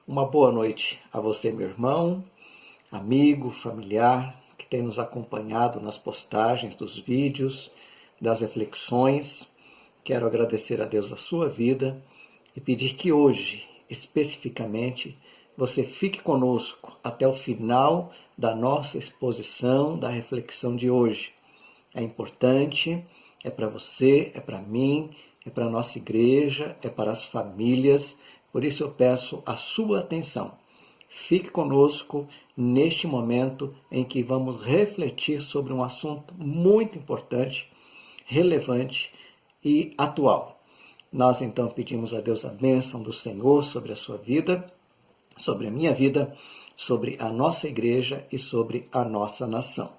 Uma boa noite a você, meu irmão, amigo, familiar, que tem nos acompanhado nas postagens dos vídeos, das reflexões. Quero agradecer a Deus a sua vida e pedir que hoje, especificamente, você fique conosco até o final da nossa exposição, da reflexão de hoje. É importante, é para você, é para mim, é para a nossa igreja, é para as famílias. Por isso eu peço a sua atenção. Fique conosco neste momento em que vamos refletir sobre um assunto muito importante, relevante e atual. Nós então pedimos a Deus a bênção do Senhor sobre a sua vida, sobre a minha vida, sobre a nossa igreja e sobre a nossa nação.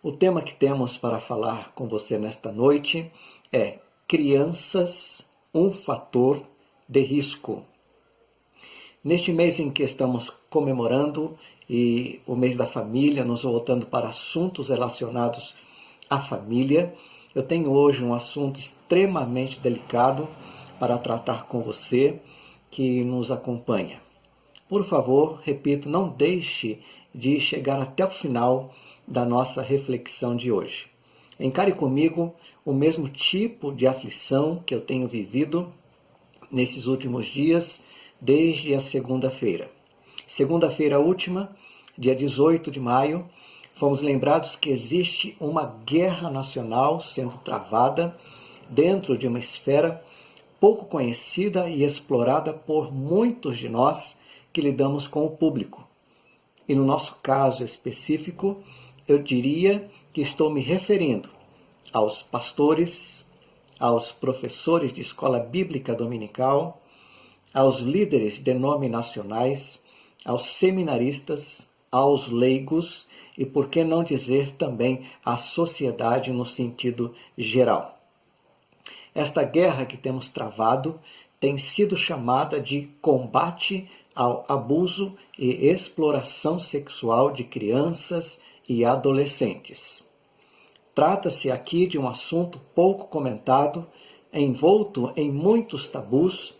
O tema que temos para falar com você nesta noite é crianças, um fator de risco. Neste mês em que estamos comemorando e o mês da família, nos voltando para assuntos relacionados à família, eu tenho hoje um assunto extremamente delicado para tratar com você que nos acompanha. Por favor, repito, não deixe de chegar até o final da nossa reflexão de hoje. Encare comigo o mesmo tipo de aflição que eu tenho vivido nesses últimos dias, desde a segunda-feira. Segunda-feira última, dia 18 de maio, fomos lembrados que existe uma guerra nacional sendo travada dentro de uma esfera pouco conhecida e explorada por muitos de nós que lidamos com o público. E no nosso caso específico, eu diria que estou me referindo aos pastores, aos professores de escola bíblica dominical, aos líderes denominacionais, aos seminaristas, aos leigos e, por que não dizer, também à sociedade no sentido geral. Esta guerra que temos travado tem sido chamada de combate ao abuso e exploração sexual de crianças e adolescentes. Trata-se aqui de um assunto pouco comentado, envolto em muitos tabus,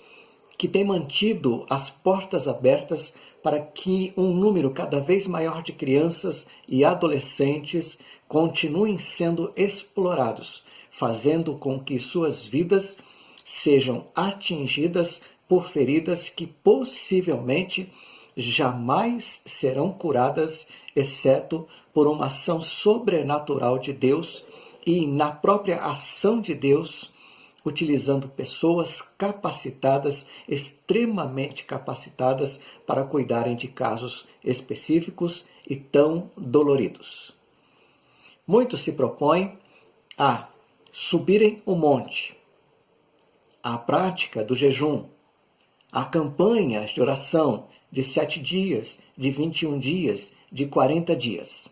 que tem mantido as portas abertas para que um número cada vez maior de crianças e adolescentes continuem sendo explorados, fazendo com que suas vidas sejam atingidas por feridas que possivelmente jamais serão curadas, exceto por uma ação sobrenatural de Deus e na própria ação de Deus, utilizando pessoas capacitadas, extremamente capacitadas, para cuidarem de casos específicos e tão doloridos. Muitos se propõem a subirem o monte, a prática do jejum, a campanhas de oração de 7 dias, de 21 dias, de 40 dias.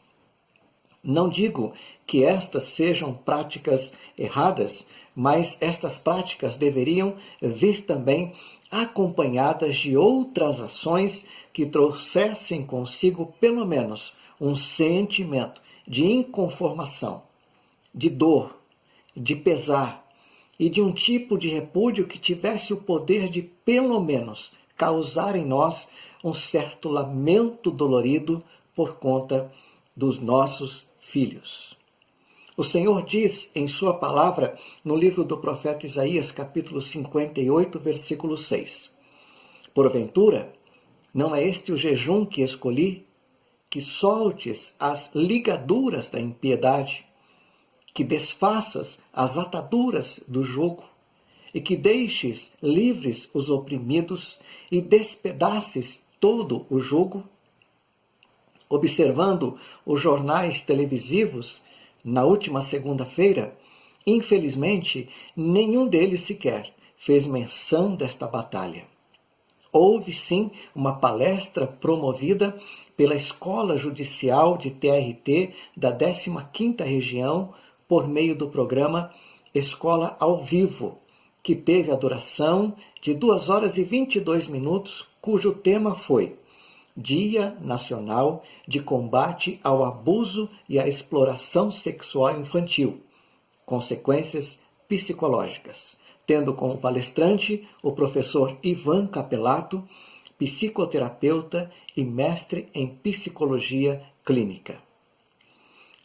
Não digo que estas sejam práticas erradas, mas estas práticas deveriam vir também acompanhadas de outras ações que trouxessem consigo pelo menos um sentimento de inconformação, de dor, de pesar e de um tipo de repúdio que tivesse o poder de pelo menos causar em nós um certo lamento dolorido por conta dos nossos filhos. O Senhor diz em sua palavra, no livro do profeta Isaías, capítulo 58, versículo 6. Porventura, não é este o jejum que escolhi, que soltes as ligaduras da impiedade, que desfaças as ataduras do jugo, e que deixes livres os oprimidos e despedaces todo o jugo? Observando os jornais televisivos na última segunda-feira, infelizmente, nenhum deles sequer fez menção desta batalha. Houve sim uma palestra promovida pela Escola Judicial de TRT da 15ª Região por meio do programa Escola ao Vivo, que teve a duração de 2 horas e 22 minutos, cujo tema foi Dia Nacional de Combate ao Abuso e à Exploração Sexual Infantil, consequências psicológicas, tendo como palestrante o professor Ivan Capelato, psicoterapeuta e mestre em psicologia clínica.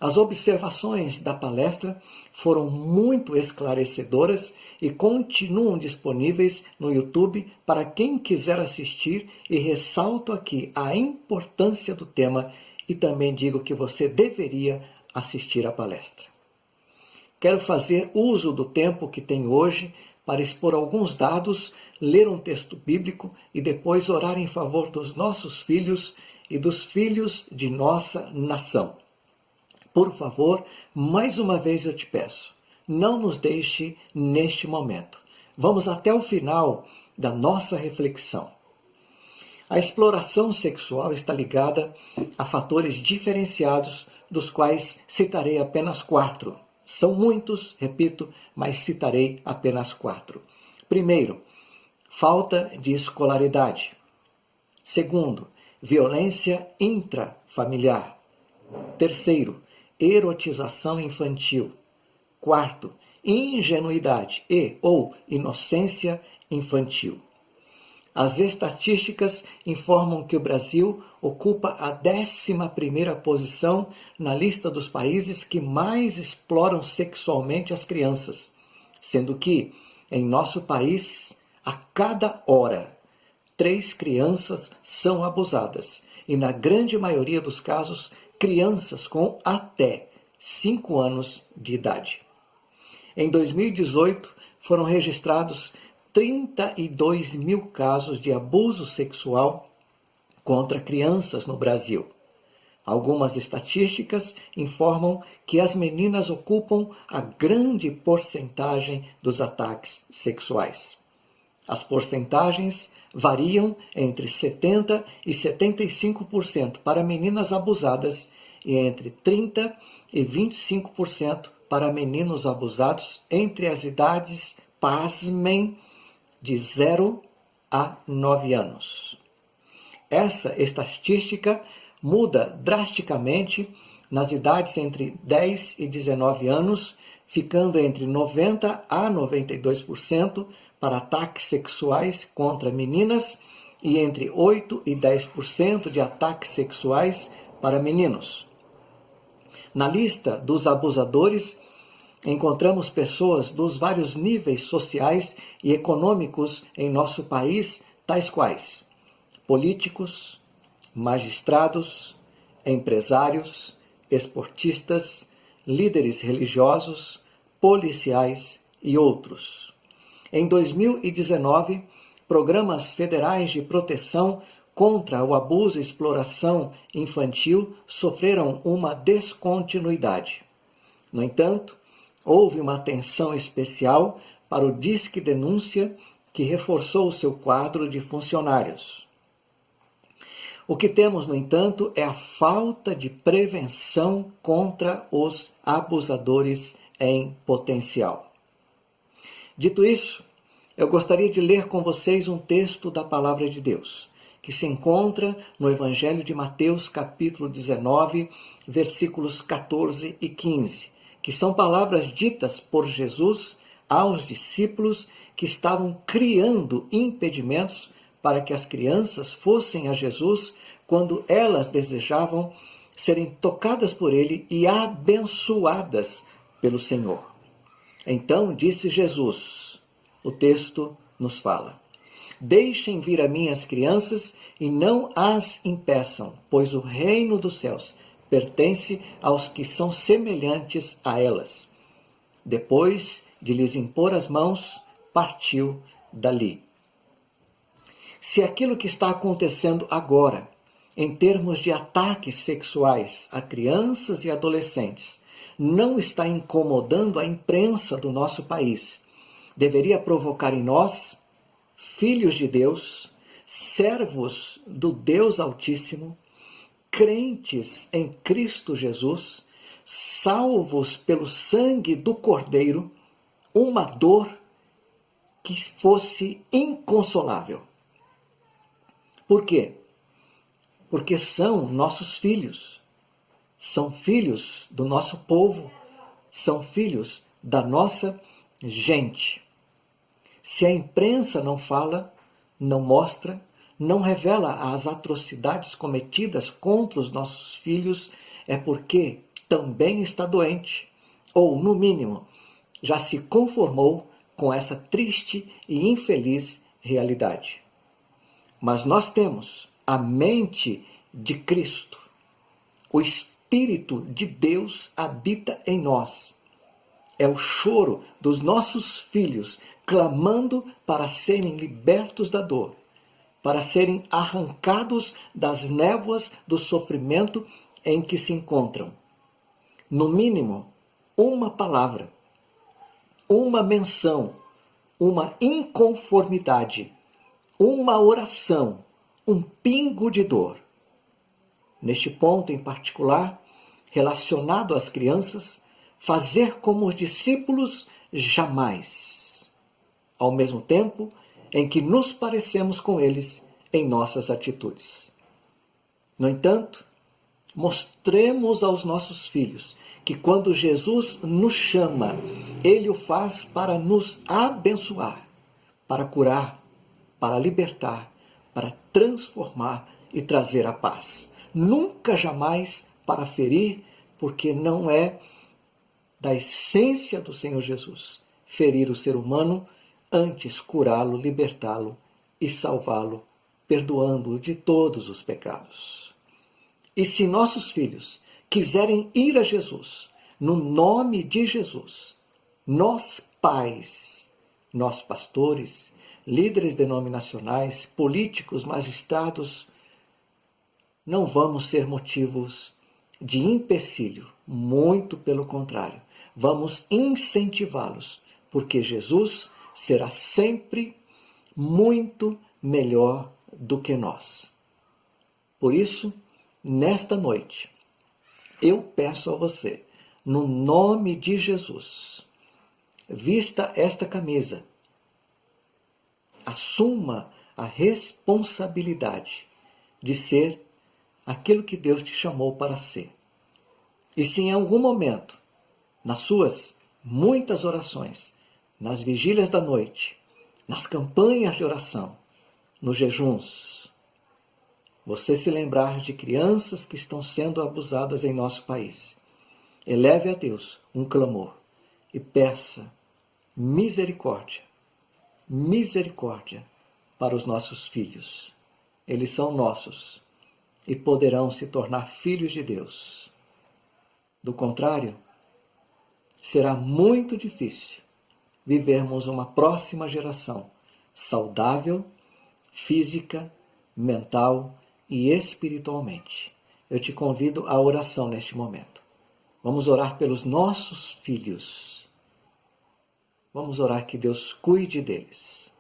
As observações da palestra foram muito esclarecedoras e continuam disponíveis no YouTube para quem quiser assistir, e ressalto aqui a importância do tema e também digo que você deveria assistir à palestra. Quero fazer uso do tempo que tenho hoje para expor alguns dados, ler um texto bíblico e depois orar em favor dos nossos filhos e dos filhos de nossa nação. Por favor, mais uma vez eu te peço, não nos deixe neste momento. Vamos até o final da nossa reflexão. A exploração sexual está ligada a fatores diferenciados, dos quais citarei apenas 4. São muitos, repito, mas citarei apenas 4. Primeiro, falta de escolaridade. Segundo, violência intrafamiliar. Terceiro, erotização infantil. Quarto, ingenuidade ou inocência infantil. As estatísticas informam que o Brasil ocupa a 11ª posição na lista dos países que mais exploram sexualmente as crianças, sendo que, em nosso país, a cada hora, 3 crianças são abusadas, e na grande maioria dos casos, crianças com até 5 anos de idade. Em 2018, foram registrados 32 mil casos de abuso sexual contra crianças no Brasil. Algumas estatísticas informam que as meninas ocupam a grande porcentagem dos ataques sexuais. As porcentagens variam entre 70% e 75% para meninas abusadas e entre 30% e 25% para meninos abusados entre as idades, pasmem, de 0 a 9 anos. Essa estatística muda drasticamente nas idades entre 10 e 19 anos, ficando entre 90% a 92% para ataques sexuais contra meninas e entre 8% e 10% de ataques sexuais para meninos. Na lista dos abusadores, encontramos pessoas dos vários níveis sociais e econômicos em nosso país, tais quais políticos, magistrados, empresários, esportistas, líderes religiosos, policiais e outros. Em 2019, programas federais de proteção contra o abuso e exploração infantil sofreram uma descontinuidade. No entanto, houve uma atenção especial para o Disque Denúncia, que reforçou seu quadro de funcionários. O que temos, no entanto, é a falta de prevenção contra os abusadores em potencial. Dito isso, eu gostaria de ler com vocês um texto da Palavra de Deus, que se encontra no Evangelho de Mateus, capítulo 19, versículos 14 e 15, que são palavras ditas por Jesus aos discípulos que estavam criando impedimentos para que as crianças fossem a Jesus quando elas desejavam serem tocadas por ele e abençoadas pelo Senhor. Então disse Jesus, o texto nos fala: deixem vir a mim as crianças e não as impeçam, pois o reino dos céus pertence aos que são semelhantes a elas. Depois de lhes impor as mãos, partiu dali. Se aquilo que está acontecendo agora, em termos de ataques sexuais a crianças e adolescentes, não está incomodando a imprensa do nosso país, deveria provocar em nós, filhos de Deus, servos do Deus Altíssimo, crentes em Cristo Jesus, salvos pelo sangue do Cordeiro, uma dor que fosse inconsolável. Por quê? Porque são nossos filhos, são filhos do nosso povo, são filhos da nossa gente. Se a imprensa não fala, não mostra, não revela as atrocidades cometidas contra os nossos filhos, é porque também está doente, ou, no mínimo, já se conformou com essa triste e infeliz realidade. Mas nós temos a mente de Cristo. O Espírito de Deus habita em nós. É o choro dos nossos filhos clamando para serem libertos da dor, para serem arrancados das névoas do sofrimento em que se encontram. No mínimo, uma palavra, uma menção, uma inconformidade, uma oração, um pingo de dor. Neste ponto em particular, relacionado às crianças, fazer como os discípulos jamais, ao mesmo tempo em que nos parecemos com eles em nossas atitudes. No entanto, mostremos aos nossos filhos que quando Jesus nos chama, Ele o faz para nos abençoar, para curar, para libertar, para transformar e trazer a paz. Nunca jamais para ferir, porque não é da essência do Senhor Jesus ferir o ser humano, antes curá-lo, libertá-lo e salvá-lo, perdoando-o de todos os pecados. E se nossos filhos quiserem ir a Jesus, no nome de Jesus, nós pais, nós pastores, líderes denominacionais, políticos, magistrados, não vamos ser motivos de empecilho, muito pelo contrário. Vamos incentivá-los, porque Jesus será sempre muito melhor do que nós. Por isso, nesta noite, eu peço a você, no nome de Jesus, vista esta camisa, assuma a responsabilidade de ser aquilo que Deus te chamou para ser. E se em algum momento, nas suas muitas orações, nas vigílias da noite, nas campanhas de oração, nos jejuns, você se lembrar de crianças que estão sendo abusadas em nosso país, eleve a Deus um clamor e peça misericórdia, misericórdia para os nossos filhos. Eles são nossos e poderão se tornar filhos de Deus. Do contrário, será muito difícil vivermos uma próxima geração saudável, física, mental e espiritualmente. Eu te convido à oração neste momento. Vamos orar pelos nossos filhos. Vamos orar que Deus cuide deles.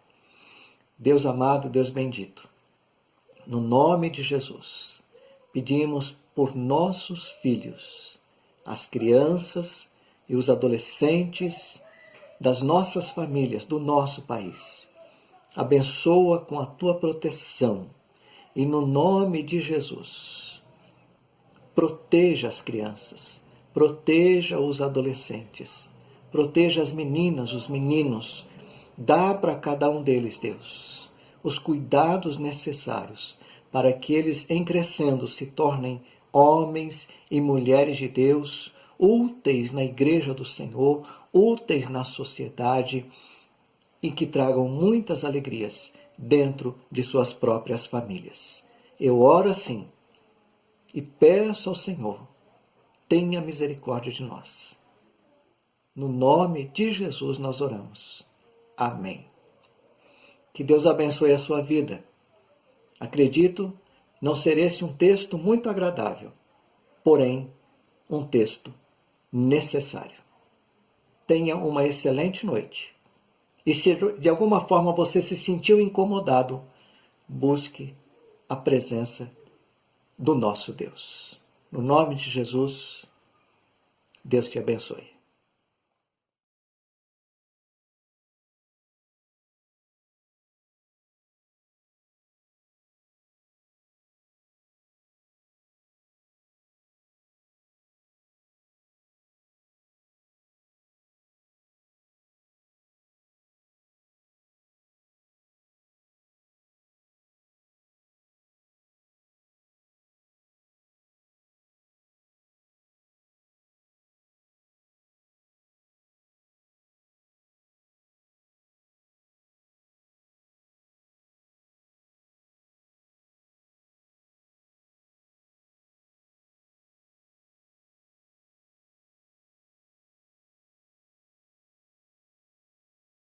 Deus amado, Deus bendito, no nome de Jesus, pedimos por nossos filhos, as crianças e os adolescentes das nossas famílias, do nosso país. Abençoa com a tua proteção e no nome de Jesus, proteja as crianças, proteja os adolescentes, proteja as meninas, os meninos. Dá para cada um deles, Deus, os cuidados necessários para que eles, em crescendo, se tornem homens e mulheres de Deus, úteis na igreja do Senhor, úteis na sociedade e que tragam muitas alegrias dentro de suas próprias famílias. Eu oro assim e peço ao Senhor, tenha misericórdia de nós. No nome de Jesus nós oramos. Amém. Que Deus abençoe a sua vida. Acredito não ser esse um texto muito agradável, porém um texto necessário. Tenha uma excelente noite. E se de alguma forma você se sentiu incomodado, busque a presença do nosso Deus. No nome de Jesus, Deus te abençoe.